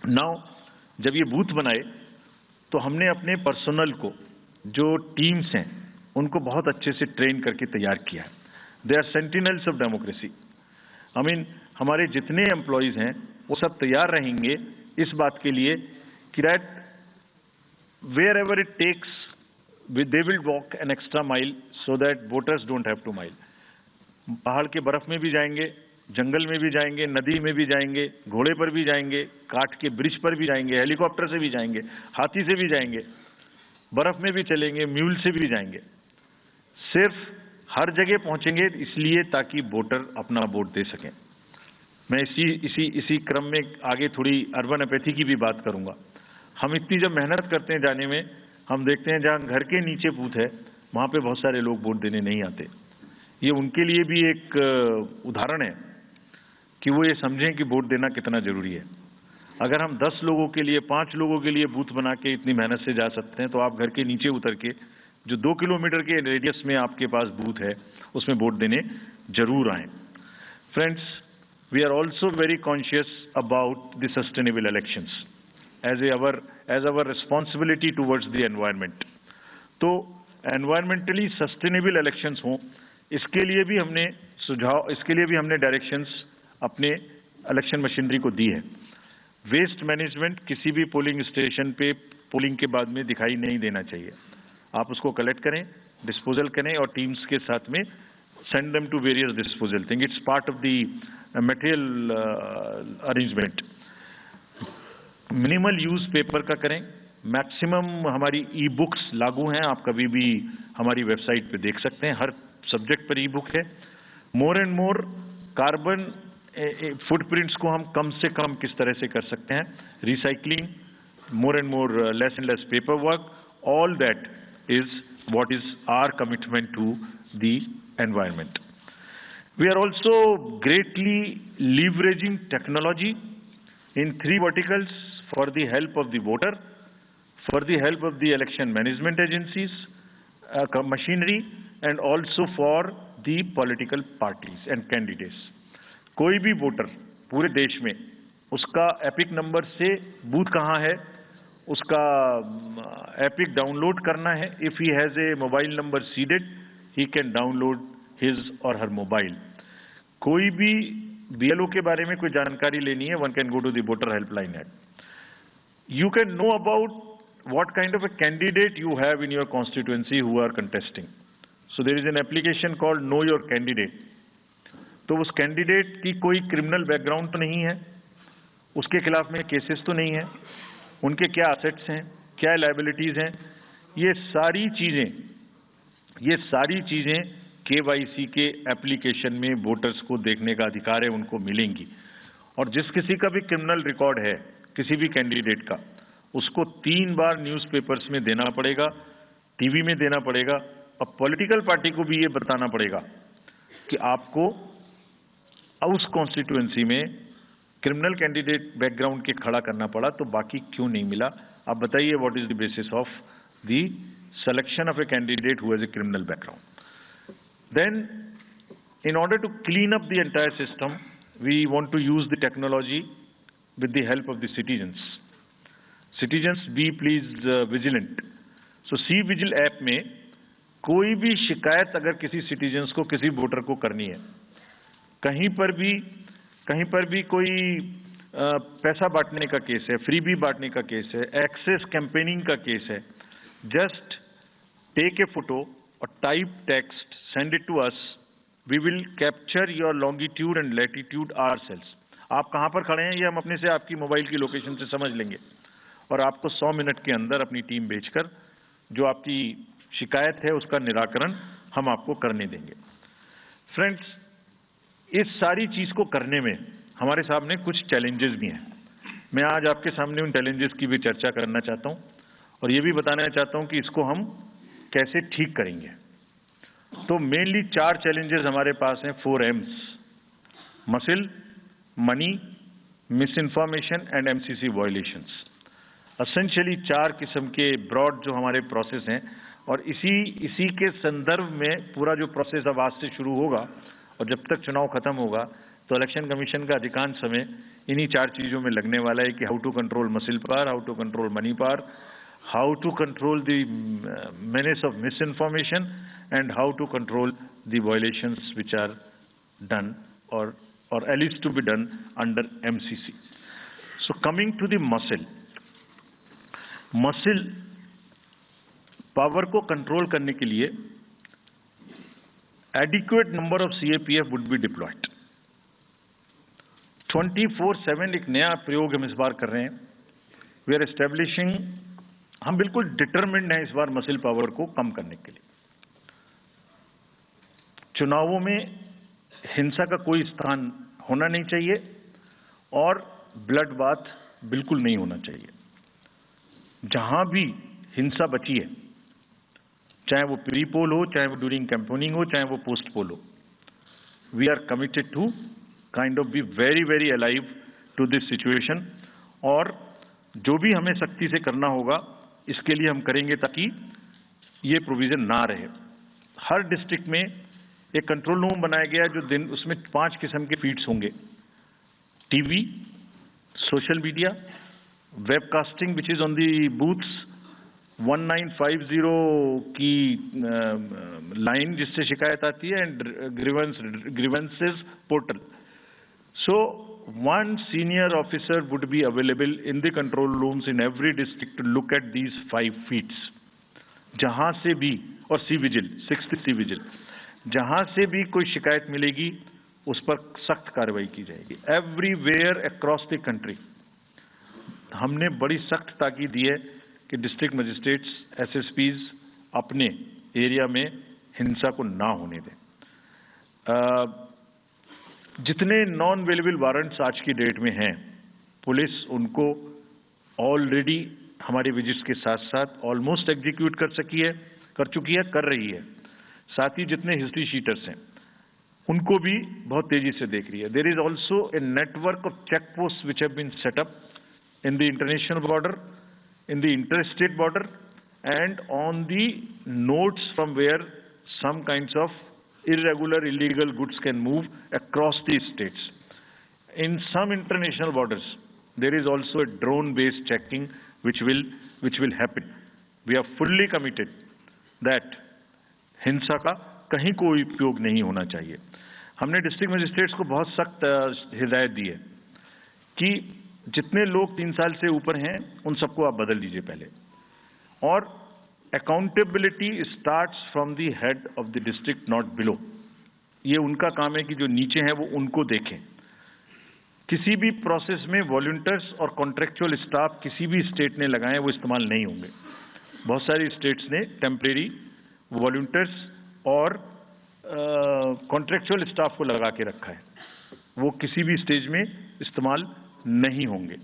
Now जब ये booth बनाए तो हमने अपने पर्सनल को, जो टीम्स हैं, उनको बहुत अच्छे से ट्रेन करके तैयार किया है। They are sentinels of democracy. हमारे जितने एम्प्लॉयज हैं वो सब तैयार रहेंगे इस बात के लिए कि that wherever it takes they will walk an extra mile so that voters don't have to mile. पहाड़ के बर्फ में भी जाएंगे, जंगल में भी जाएंगे, नदी में भी जाएंगे, घोड़े पर भी जाएंगे, काठ के ब्रिज पर भी जाएंगे, हेलीकॉप्टर से भी जाएंगे, हाथी से भी जाएंगे, बर्फ में भी चलेंगे, म्यूल से भी जाएंगे। सिर्फ हर जगह पहुंचेंगे इसलिए ताकि वोटर अपना वोट दे सकें। मैं इसी क्रम में आगे थोड़ी अर्बन एपैथी की भी बात करूंगा। हम इतनी जब मेहनत करते हैं जाने में, हम देखते हैं जहां घर के नीचे बूथ है वहां पे बहुत सारे लोग वोट देने नहीं आते। ये उनके लिए भी एक उदाहरण है कि वो ये समझें कि वोट देना कितना जरूरी है। अगर हम 10 लोगों के लिए, 5 लोगों के लिए बूथ बना के इतनी मेहनत से जा सकते हैं, तो आप घर के नीचे उतर के जो 2 किलोमीटर के रेडियस में आपके पास बूथ है उसमें वोट देने जरूर आए। Friends, we are also very conscious about the sustainable elections as our responsibility towards the environment. तो एनवायरमेंटली सस्टेनेबल इलेक्शंस हों, इसके लिए भी हमने डायरेक्शंस अपने इलेक्शन मशीनरी को दी है। वेस्ट मैनेजमेंट किसी भी पोलिंग स्टेशन पे पोलिंग के बाद में दिखाई नहीं देना चाहिए। आप उसको कलेक्ट करें, डिस्पोजल करें और टीम्स के साथ में send them to various disposal thing. It's part of the material arrangement. Minimal use paper का करें। मैक्सिमम हमारी ई बुक्स लागू हैं, आप कभी भी हमारी वेबसाइट पे देख सकते हैं, हर सब्जेक्ट पर ई बुक है। More and more carbon footprints को हम कम से कम किस तरह से कर सकते हैं, recycling, more and more less and less paper work, all that is what is our commitment to the environment. We are also greatly leveraging technology in 3 verticals for the help of the voter, for the help of the election management agencies, machinery, and also for the political parties and candidates. कोई भी voter पूरे देश में उसका epic number से booth कहाँ है उसका एपिक डाउनलोड करना है। If he has a mobile number seeded, he can download his और हर मोबाइल। कोई भी बीएलओ के बारे में कोई जानकारी लेनी है, one can go to the voter helpline app. You can know about what kind of a candidate you have in your constituency who are contesting. So there is an application called know your candidate. तो उस candidate की कोई criminal background तो नहीं है, उसके खिलाफ में केसेस तो नहीं है, उनके क्या असेट्स हैं, क्या लायबिलिटीज हैं, ये सारी चीजें केवाईसी के एप्लीकेशन में वोटर्स को देखने का अधिकार है, उनको मिलेंगी। और जिस किसी का भी क्रिमिनल रिकॉर्ड है किसी भी कैंडिडेट का, उसको 3 बार न्यूज़पेपर्स में देना पड़ेगा, टीवी में देना पड़ेगा, और पॉलिटिकल पार्टी को भी ये बताना पड़ेगा कि आपको उस कॉन्स्टिट्यूएंसी में क्रिमिनल कैंडिडेट बैकग्राउंड के खड़ा करना पड़ा, तो बाकी क्यों नहीं मिला। आप बताइए, what is the basis of the selection of a candidate who has a criminal background. Then in order to clean up the entire system, we want to use the technology with the help of the citizens be please vigilant. So C vigil app में कोई भी शिकायत अगर किसी citizens को, किसी voter को करनी है, कहीं पर भी कोई पैसा बांटने का केस है, फ्रीबी बांटने का केस है, एक्सेस कैंपेनिंग का केस है, जस्ट टेक ए फोटो और type text, send it to us, we will capture your longitude and latitude ourselves. आप कहां पर खड़े हैं ये हम अपने से आपकी मोबाइल की लोकेशन से समझ लेंगे और आपको 100 मिनट के अंदर अपनी टीम भेजकर जो आपकी शिकायत है उसका निराकरण हम आपको करने देंगे। फ्रेंड्स, इस सारी चीज को करने में हमारे सामने कुछ चैलेंजेस भी हैं। मैं आज आपके सामने उन चैलेंजेस की भी चर्चा करना चाहता हूं और ये भी बताना चाहता हूं कि इसको हम कैसे ठीक करेंगे। तो मेनली 4 चैलेंजेस हमारे पास हैं, 4 M's: muscle, money, miss information and MCC violations. Essentially 4 किस्म के ब्रॉड जो हमारे प्रोसेस हैं, और इसी के संदर्भ में पूरा जो प्रोसेस अब आज से शुरू होगा और जब तक चुनाव खत्म होगा, तो इलेक्शन कमीशन का अधिकांश समय इन्हीं 4 चीज़ों में लगने वाला है कि how to control muscle power, how to control money power, how to control the menace of misinformation, and how to control the violations which are done or alleged to be done under MCC. So coming to the muscle power को control करने के लिए adequate number of CAPF would be deployed. 24/7 एक नया प्रयोग हम इस बार कर रहे हैं. We are establishing, हम बिल्कुल डिटरमिन्ड हैं इस बार मसल पावर को कम करने के लिए. चुनावों में हिंसा का कोई स्थान होना नहीं चाहिए और ब्लड बाथ बिल्कुल नहीं होना चाहिए. जहां भी हिंसा बची है, चाहे वो प्री पोल हो, चाहे वो ड्यूरिंग कैंपेनिंग हो, चाहे वो पोस्ट पोल हो, we are committed to kind of be very very alive to this situation. और जो भी हमें सख्ती से करना होगा इसके लिए हम करेंगे ताकि ये प्रोविजन ना रहे. हर डिस्ट्रिक्ट में एक कंट्रोल रूम बनाया गया है जो दिन उसमें 5 किस्म के फीड्स होंगे. TV, social media, webcasting which is on the booths, 1950 की लाइन जिससे शिकायत आती है, and grievances portal. So one senior officer would be available in the control rooms in every district to look at these 5 feeds. जहां से भी, और C vigil, 6th C vigil, जहां से भी कोई शिकायत मिलेगी उस पर सख्त कार्रवाई की जाएगी. एवरीवेयर अक्रॉस द कंट्री हमने बड़ी सख्त ताकीद दी है कि डिस्ट्रिक्ट मजिस्ट्रेट्स, SSPs अपने एरिया में हिंसा को ना होने दें. जितने नॉन अवेलेबल वारंट्स आज की डेट में हैं, पुलिस उनको ऑलरेडी हमारे विजिट्स के साथ साथ ऑलमोस्ट एग्जीक्यूट कर चुकी है, कर रही है. साथ ही जितने हिस्ट्री शीटर्स हैं उनको भी बहुत तेजी से देख रही है. There is also a network of check post which have been set up in the international border, in the inter state border, and on the nodes from where some kinds of irregular, illegal goods can move across the states. In some international borders, there is also a drone-based checking which will happen. We are fully committed that हिंसा का कहीं कोई उपयोग नहीं होना चाहिए. हमने district magistrates को बहुत सख्त हिदायत दी है कि जितने लोग 3 साल से ऊपर हैं उन सबको आप बदल दीजिए पहले. और accountability starts from the head of the district, not below. ये उनका काम है कि जो नीचे हैं वो उनको देखें. किसी भी प्रोसेस में वॉलंटियर्स और कॉन्ट्रेक्चुअल स्टाफ किसी भी स्टेट ने लगाए वो इस्तेमाल नहीं होंगे. बहुत सारी स्टेट्स ने टेम्परेरी वॉलंटियर्स और कॉन्ट्रेक्चुअल स्टाफ को लगा के रखा है, वो किसी भी स्टेज में इस्तेमाल नहीं होंगे.